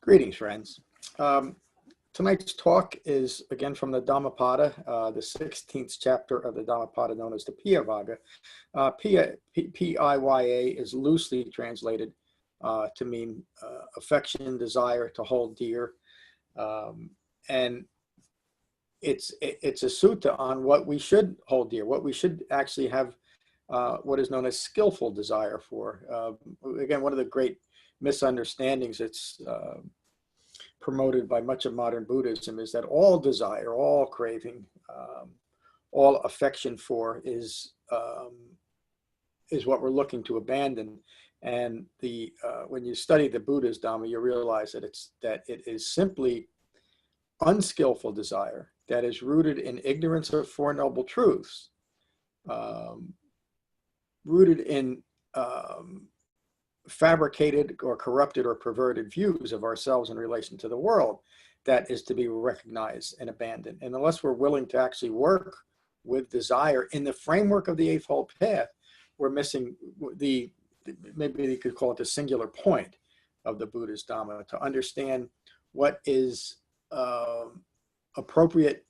Greetings, friends. Tonight's talk is again from the Dhammapada, the 16th chapter of the Dhammapada, known as the Piyavagga. P-I-Y-A is loosely translated to mean affection, desire, to hold dear. And it's a sutta on what we should hold dear, what we should actually have, what is known as skillful desire for. Again, one of the great misunderstandings that's promoted by much of modern Buddhism is that all desire, all craving, all affection for is what we're looking to abandon. And when you study the Buddha's Dhamma, you realize that it is simply unskillful desire that is rooted in ignorance of Four Noble Truths, rooted in fabricated or corrupted or perverted views of ourselves in relation to the world, that is to be recognized and abandoned. And unless we're willing to actually work with desire in the framework of the Eightfold Path, we're missing maybe you could call it the singular point of the Buddha's Dhamma, to understand what is appropriate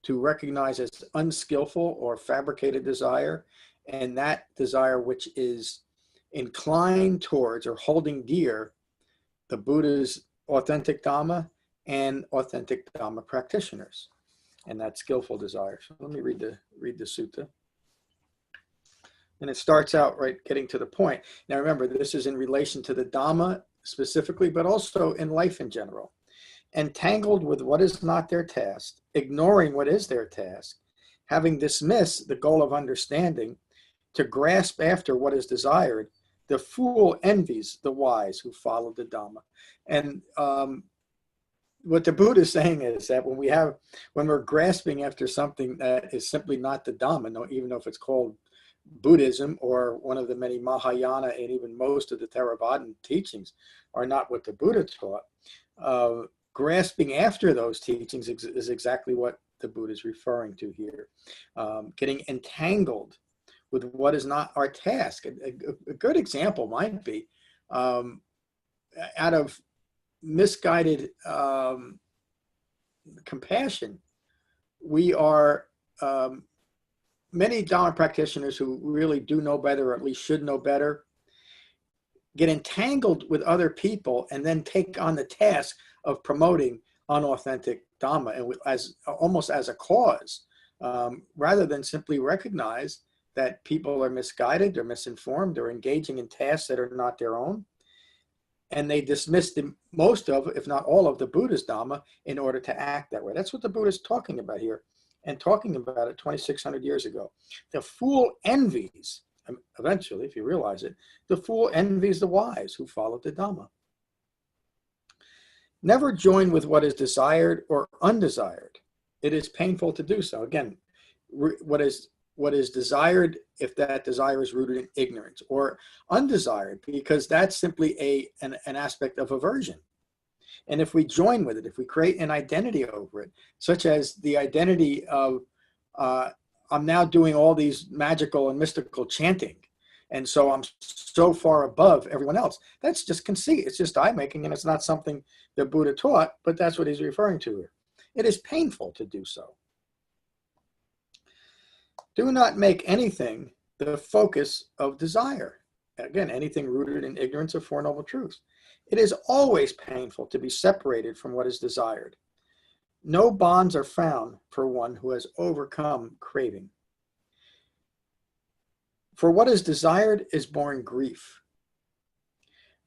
to recognize as unskillful or fabricated desire, and that desire which is inclined towards or holding dear the Buddha's authentic Dhamma and authentic Dhamma practitioners, and that skillful desire. So let me read the sutta. And it starts out right getting to the point. Now remember, this is in relation to the Dhamma specifically, but also in life in general. Entangled with what is not their task, ignoring what is their task, having dismissed the goal of understanding, to grasp after what is desired, the fool envies the wise who follow the Dhamma. And what the Buddha is saying is that when we're grasping after something that is simply not the Dhamma, even though if it's called Buddhism or one of the many Mahayana and even most of the Theravadan teachings are not what the Buddha taught, grasping after those teachings is exactly what the Buddha is referring to here. Getting entangled with what is not our task. A good example might be out of misguided compassion. We are many Dhamma practitioners who really do know better, or at least should know better, get entangled with other people and then take on the task of promoting unauthentic Dhamma, and almost as a cause, rather than simply recognize that people are misguided, they're misinformed, they're engaging in tasks that are not their own. And they dismiss most of, if not all of, the Buddha's Dhamma in order to act that way. That's what the Buddha is talking about here, and talking about it 2,600 years ago. The fool envies, eventually, if you realize it, the fool envies the wise who follow the Dhamma. Never join with what is desired or undesired. It is painful to do so. Again, what is desired, if that desire is rooted in ignorance, or undesired, because that's simply an aspect of aversion. And if we join with it, if we create an identity over it, such as the identity of, I'm now doing all these magical and mystical chanting, and so I'm so far above everyone else, that's just conceit. It's just eye-making, and it's not something the Buddha taught, but that's what he's referring to here. It is painful to do so. Do not make anything the focus of desire. Again, anything rooted in ignorance of Four Noble Truths. It is always painful to be separated from what is desired. No bonds are found for one who has overcome craving. For what is desired is born grief.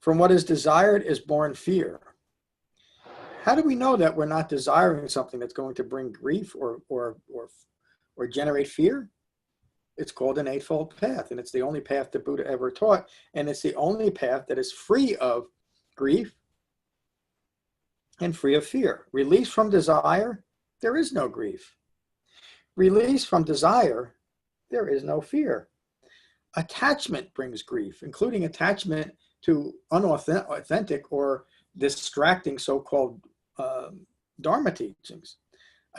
From what is desired is born fear. How do we know that we're not desiring something that's going to bring grief or generate fear? It's called an Eightfold Path, and it's the only path the Buddha ever taught, and it's the only path that is free of grief and free of fear. Release from desire, there is no grief. Release from desire, there is no fear. Attachment brings grief, including attachment to unauthentic or distracting so-called Dharma teachings.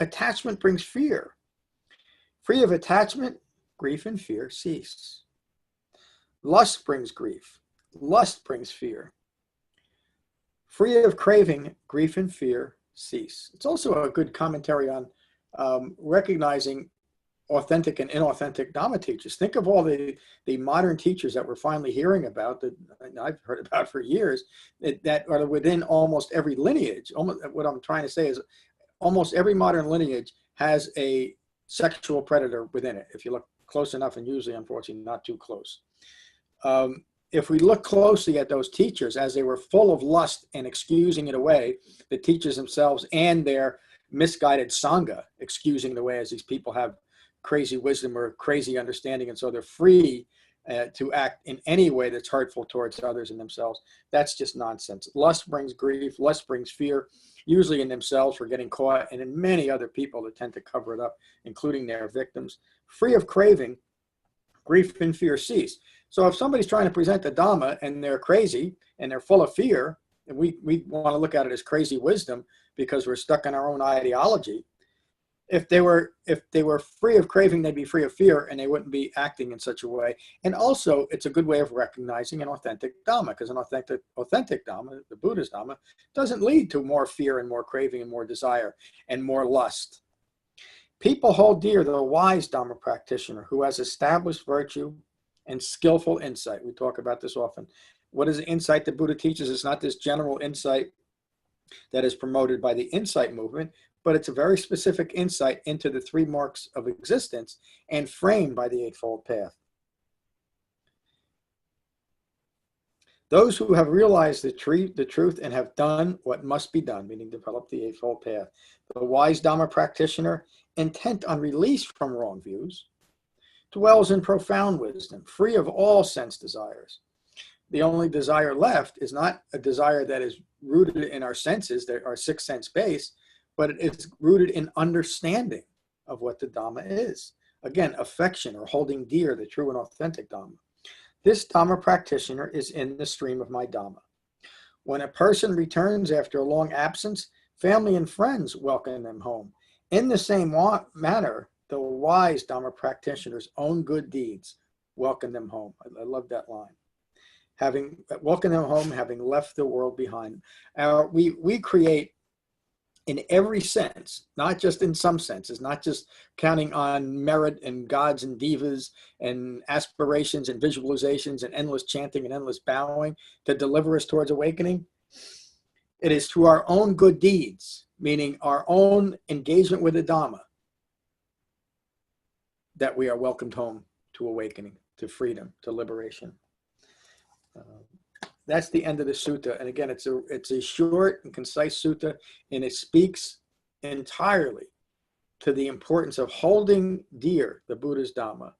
Attachment brings fear. Free of attachment, grief and fear cease. Lust brings grief. Lust brings fear. Free of craving, grief and fear cease. It's also a good commentary on recognizing authentic and inauthentic Dhamma teachers. Think of all the modern teachers that we're finally hearing about, that I've heard about for years, that are within almost every lineage. What I'm trying to say is almost every modern lineage has a sexual predator within it, if you look close enough, and usually, unfortunately, not too close. If we look closely at those teachers, as they were full of lust and excusing it away, the teachers themselves and their misguided sangha excusing it away, as these people have crazy wisdom or crazy understanding, and so they're free to act in any way that's hurtful towards others and themselves. That's just nonsense. Lust brings grief, lust brings fear, usually in themselves for getting caught, and in many other people that tend to cover it up, including their victims. Free of craving, grief and fear cease. So if somebody's trying to present the Dhamma and they're crazy and they're full of fear, and we want to look at it as crazy wisdom because we're stuck in our own ideology, if they were free of craving, they'd be free of fear, and they wouldn't be acting in such a way. And also, it's a good way of recognizing an authentic Dhamma, because an authentic Dhamma, the Buddha's Dhamma, doesn't lead to more fear and more craving and more desire and more lust. People hold dear the wise Dhamma practitioner who has established virtue and skillful insight. We talk about this often. What is the insight the Buddha teaches? It's not this general insight that is promoted by the insight movement, but it's a very specific insight into the three marks of existence and framed by the Eightfold Path. Those who have realized the truth and have done what must be done, meaning develop the Eightfold Path. The wise Dhamma practitioner, intent on release from wrong views, dwells in profound wisdom, free of all sense desires. The only desire left is not a desire that is rooted in our senses, our sixth sense base, but it is rooted in understanding of what the Dhamma is. Again, affection or holding dear the true and authentic Dhamma. This Dhamma practitioner is in the stream of my Dhamma. When a person returns after a long absence, family and friends welcome them home. In the same manner, the wise Dhamma practitioner's own good deeds welcome them home. I love that line. Having welcomed them home, having left the world behind. We create in every sense, not just in some senses, not just counting on merit and gods and devas and aspirations and visualizations and endless chanting and endless bowing to deliver us towards awakening. It is through our own good deeds, meaning our own engagement with the Dhamma, that we are welcomed home to awakening, to freedom, to liberation. That's the end of the sutta. And again, it's a short and concise sutta, and it speaks entirely to the importance of holding dear the Buddha's Dhamma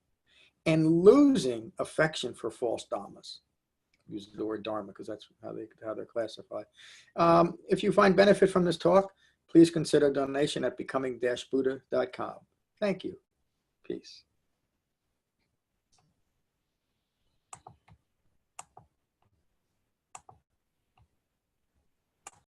and losing affection for false Dhammas. Use the word Dharma because that's how they're classified. If you find benefit from this talk, please consider donation at becoming-buddha.com. Thank you. Peace.